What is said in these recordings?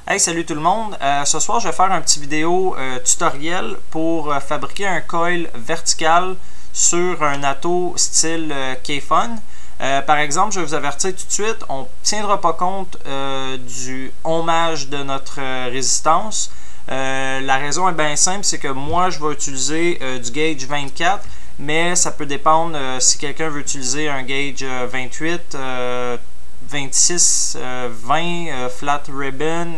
Hey, salut tout le monde! Ce soir, je vais faire un petit vidéo tutoriel pour fabriquer un coil vertical sur un atto style K-Fun. Par exemple, je vais vous avertir tout de suite, on ne tiendra pas compte du ohmage de notre résistance. La raison est bien simple, c'est que moi, je vais utiliser du gauge 24, mais ça peut dépendre si quelqu'un veut utiliser un gauge 28, 26, 20, flat ribbon.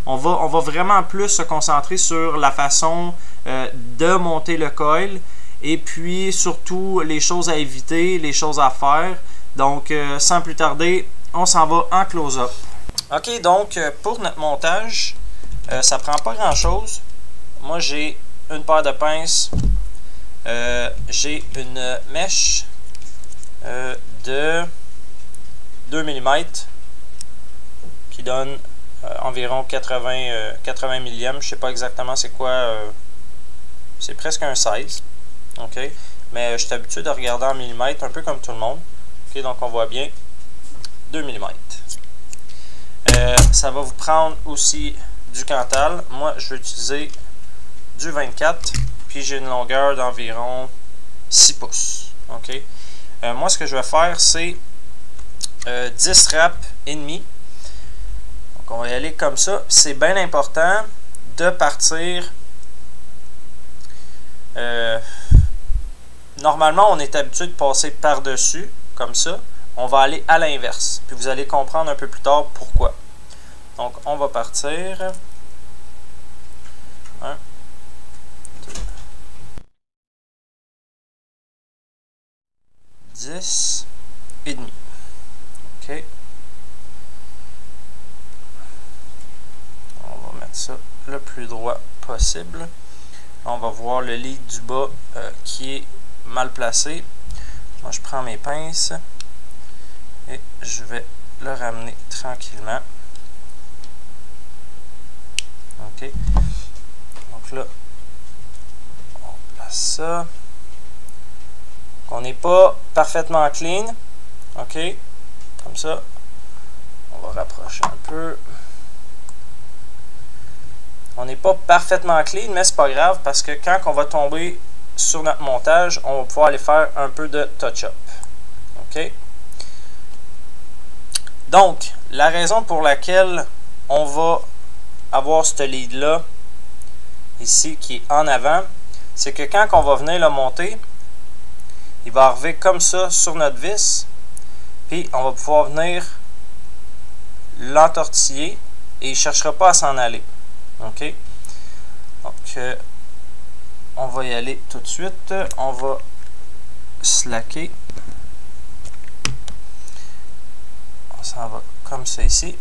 On va vraiment plus se concentrer sur la façon de monter le coil et puis surtout les choses à éviter, les choses à faire. Donc sans plus tarder, on s'en va en close-up. Ok, donc pour notre montage, ça prend pas grand chose. Moi j'ai une paire de pinces, j'ai une mèche de 2 mm qui donne environ 80 millièmes. Je sais pas exactement c'est quoi, c'est presque un 16. Ok, mais je suis habitué de regarder en millimètres, un peu comme tout le monde. Ok, donc on voit bien 2 mm. Ça va vous prendre aussi du Cantal. Moi je vais utiliser du 24, puis j'ai une longueur d'environ 6 pouces. Ok, moi ce que je vais faire c'est 10 wraps et demi. Donc on va y aller comme ça. C'est bien important de partir. Normalement on est habitué de passer par dessus comme ça. On va aller à l'inverse, puis vous allez comprendre un peu plus tard pourquoi. Donc on va partir 1, 2, 10 et demi. Ok. On va mettre ça le plus droit possible. On va voir le lead du bas qui est mal placé. Moi, je prends mes pinces et je vais le ramener tranquillement. Ok. Donc là, on place ça. On n'est pas parfaitement clean. Ok. Comme ça, on va rapprocher un peu. On n'est pas parfaitement clean, mais c'est pas grave parce que quand on va tomber sur notre montage, on va pouvoir aller faire un peu de touch-up. Ok. Donc, la raison pour laquelle on va avoir ce lead-là, ici, qui est en avant, c'est que quand on va venir le monter, il va arriver comme ça sur notre vis. Puis on va pouvoir venir l'entortiller et il ne cherchera pas à s'en aller. Ok. Donc on va y aller tout de suite. On va slacker. On s'en va comme ça ici.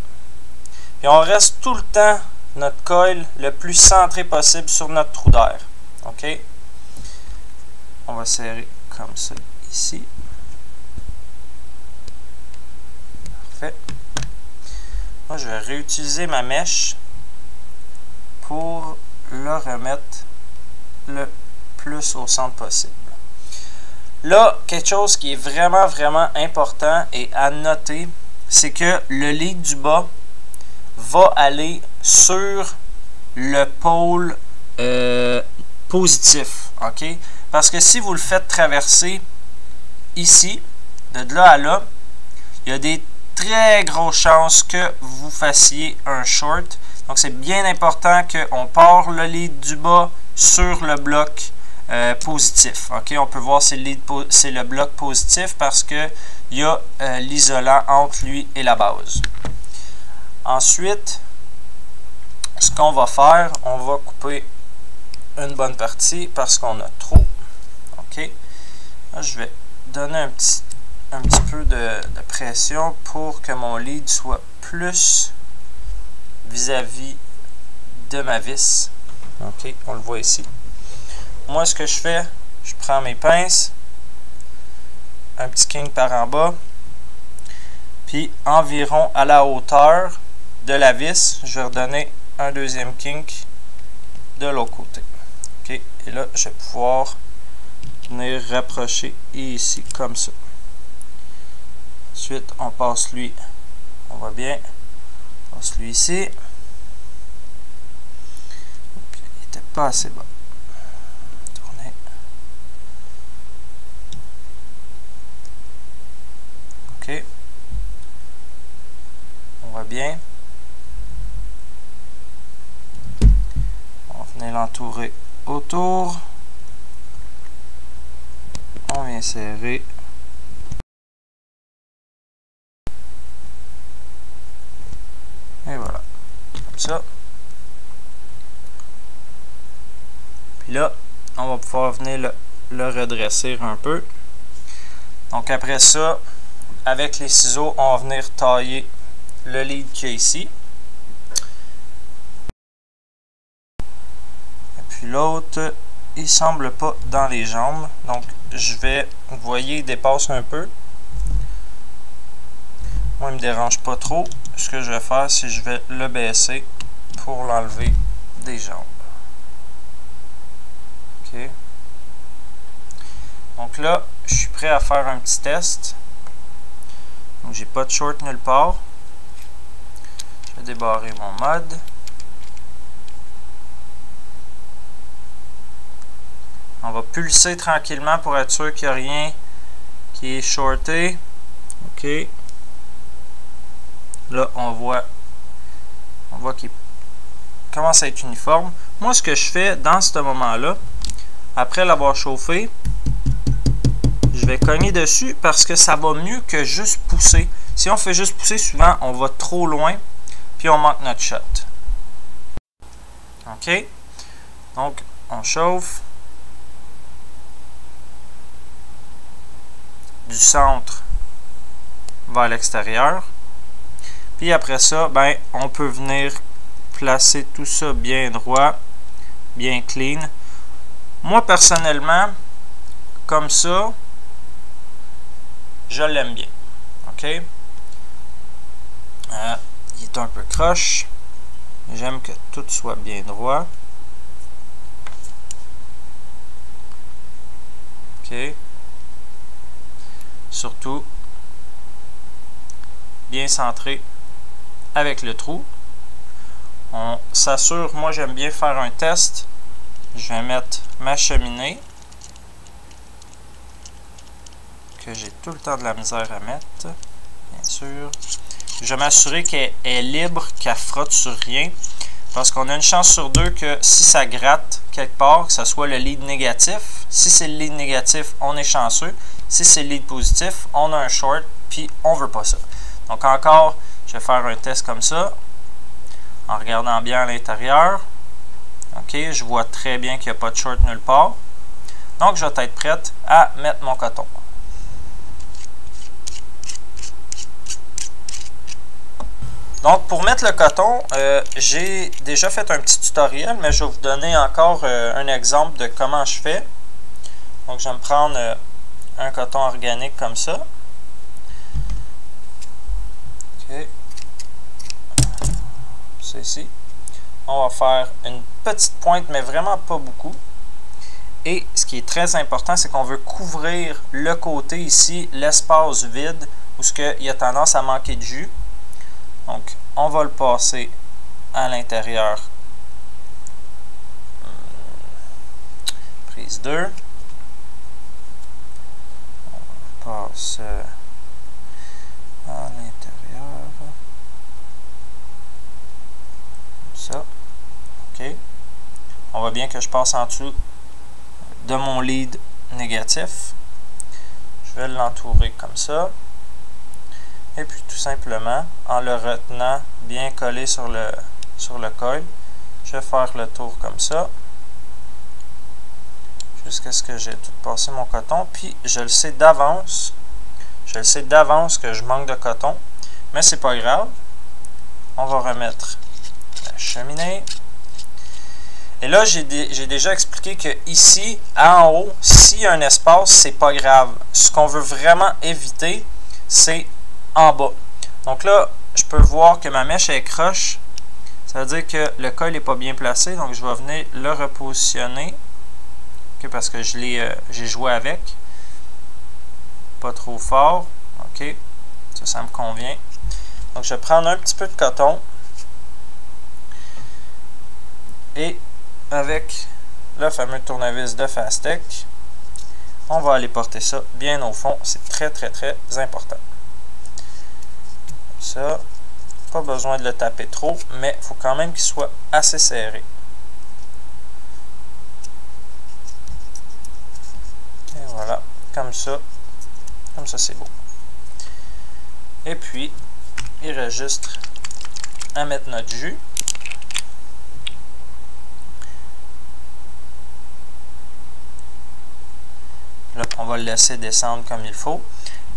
Et on reste tout le temps notre coil le plus centré possible sur notre trou d'air. Ok. On va serrer comme ça ici. Parfait. Moi, je vais réutiliser ma mèche pour le remettre le plus au centre possible. Là, quelque chose qui est vraiment important et à noter, c'est que le lead du bas va aller sur le pôle positif. Ok? Parce que si vous le faites traverser ici, de là à là, il y a des très grosses chances que vous fassiez un short. Donc c'est bien important qu'on part le lead du bas sur le bloc positif. Ok, on peut voir c'est le bloc positif parce que il y a l'isolant entre lui et la base. Ensuite, ce qu'on va faire, on va couper une bonne partie parce qu'on a trop. Ok, là, je vais donner un petit peu de pression pour que mon lead soit plus vis-à-vis de ma vis. Ok, on le voit ici. Moi, ce que je fais, je prends mes pinces, un petit kink par en bas, puis environ à la hauteur de la vis, je vais redonner un deuxième kink de l'autre côté. Ok, et là, je vais pouvoir venir rapprocher ici, comme ça. Ensuite, on passe lui, on voit bien, on passe lui ici. pas assez bas. Tourner. OK. On voit bien. On va venir l'entourer autour. On vient serrer. Et voilà. Comme ça. Puis là, on va pouvoir venir le redresser un peu. Donc après ça, avec les ciseaux, on va venir tailler le lead qu'il y a ici. Et puis l'autre, il semble pas dans les jambes. Donc je vais, vous voyez, il dépasse un peu. Moi, il me dérange pas trop. Ce que je vais faire, c'est que je vais le baisser pour l'enlever des jambes. OK. Donc là, je suis prêt à faire un petit test. Donc j'ai pas de short nulle part. Je vais débarrer mon mode. On va pulser tranquillement pour être sûr qu'il n'y a rien qui est shorté. OK. Là, on voit qu'il commence à être uniforme. Moi, ce que je fais dans ce moment-là, après l'avoir chauffé, je vais cogner dessus parce que ça va mieux que juste pousser. Si on fait juste pousser, souvent, on va trop loin, puis on manque notre shot. OK? Donc, on chauffe. Du centre vers l'extérieur. Puis après ça, ben, on peut venir placer tout ça bien droit, bien clean. Moi, personnellement, comme ça, je l'aime bien. OK? Il est un peu croche. J'aime que tout soit bien droit. OK? Surtout, bien centré avec le trou. On s'assure, moi j'aime bien faire un test. Je vais mettre ma cheminée, que j'ai tout le temps de la misère à mettre, bien sûr. Je vais m'assurer qu'elle est libre, qu'elle frotte sur rien, parce qu'on a une chance sur deux que si ça gratte quelque part, que ce soit le lead négatif. Si c'est le lead négatif, on est chanceux. Si c'est le lead positif, on a un short, puis on veut pas ça. Donc encore, je vais faire un test comme ça, en regardant bien à l'intérieur. OK, je vois très bien qu'il n'y a pas de short nulle part. Donc, je vais être prête à mettre mon coton. Donc, pour mettre le coton, j'ai déjà fait un petit tutoriel, mais je vais vous donner encore un exemple de comment je fais. Donc, je vais me prendre un coton organique comme ça. OK. C'est ici. On va faire une petite pointe, mais vraiment pas beaucoup. Et ce qui est très important, c'est qu'on veut couvrir le côté ici, l'espace vide, où il y a tendance à manquer de jus. Donc, on va le passer à l'intérieur. Prise 2. On passe à l'intérieur. Ça. OK. On voit bien que je passe en dessous de mon lead négatif. Je vais l'entourer comme ça. Et puis tout simplement, en le retenant bien collé sur le coil, je vais faire le tour comme ça. Jusqu'à ce que j'ai tout passé mon coton. Puis je le sais d'avance. Je le sais d'avance que je manque de coton. Mais c'est pas grave. On va remettre la cheminée. Et là, j'ai déjà expliqué que ici, en haut, s'il y a un espace, c'est pas grave. Ce qu'on veut vraiment éviter, c'est en bas. Donc là, je peux voir que ma mèche est croche. Ça veut dire que le col n'est pas bien placé. Donc, je vais venir le repositionner. Okay, parce que j'ai joué avec. Pas trop fort. OK. Ça me convient. Donc, je vais prendre un petit peu de coton. Et avec le fameux tournevis de Fastech, on va aller porter ça bien au fond. C'est très important. Ça, pas besoin de le taper trop, mais il faut quand même qu'il soit assez serré. Et voilà, comme ça c'est beau. Et puis, il reste juste à mettre notre jus. Là, on va le laisser descendre comme il faut.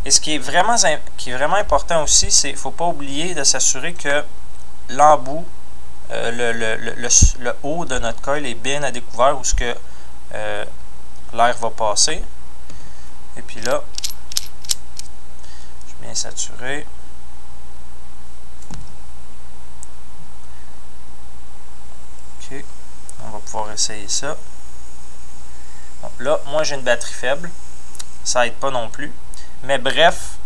Et ce qui est vraiment important aussi, c'est qu'il ne faut pas oublier de s'assurer que l'embout, le haut de notre coil est bien à découvert où ce que l'air va passer. Et puis là, je suis bien saturé. OK. On va pouvoir essayer ça. Donc là, moi j'ai une batterie faible. Ça aide pas non plus. Mais bref,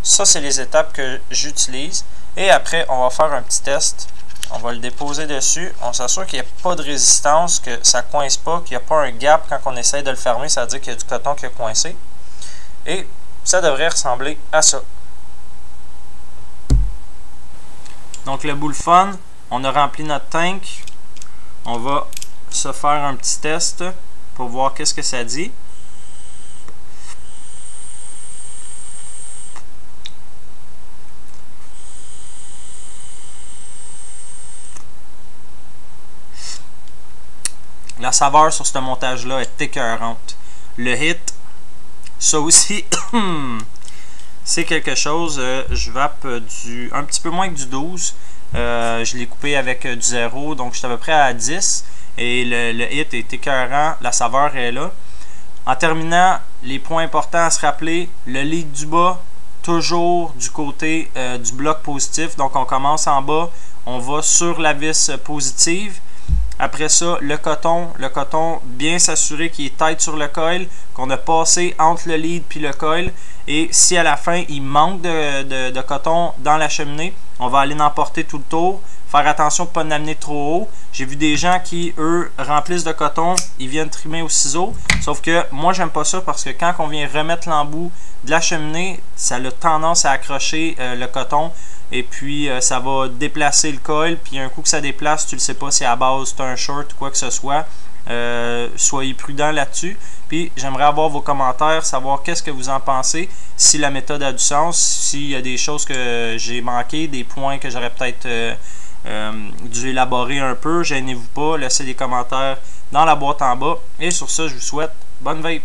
ça c'est les étapes que j'utilise. Et après, on va faire un petit test. On va le déposer dessus. On s'assure qu'il n'y a pas de résistance, que ça ne coince pas, qu'il n'y a pas un gap quand on essaye de le fermer. Ça veut dire qu'il y a du coton qui a coincé. Et ça devrait ressembler à ça. Donc le boule fun, on a rempli notre tank. On va se faire un petit test pour voir qu'est-ce que ça dit. La saveur sur ce montage-là est écœurante. Le hit, ça aussi, c'est quelque chose. Je vape un petit peu moins que du 12. Je l'ai coupé avec du 0, donc je suis à peu près à 10. Et le hit est écœurant, la saveur est là. En terminant, les points importants à se rappeler, le lead du bas, toujours du côté du bloc positif. Donc on commence en bas, on va sur la vis positive. Après ça, le coton bien s'assurer qu'il est tight sur le coil, qu'on a passé entre le lead puis le coil. Et si à la fin, il manque de coton dans la cheminée, on va aller en porter tout le tour. Faire attention de ne pas l'amener trop haut. J'ai vu des gens qui, eux, remplissent de coton, ils viennent trimer au ciseau. Sauf que moi, j'aime pas ça parce que quand on vient remettre l'embout de la cheminée, ça a tendance à accrocher le coton. Et puis, ça va déplacer le coil. Puis, un coup que ça déplace, tu ne sais pas si à la base, c'est un short ou quoi que ce soit. Soyez prudents là-dessus. Puis, j'aimerais avoir vos commentaires, savoir qu'est-ce que vous en pensez. Si la méthode a du sens, s'il y a des choses que j'ai manquées, des points que j'aurais peut-être dû élaborer un peu. Gênez-vous pas, laissez des commentaires dans la boîte en bas. Et sur ça, je vous souhaite bonne vape!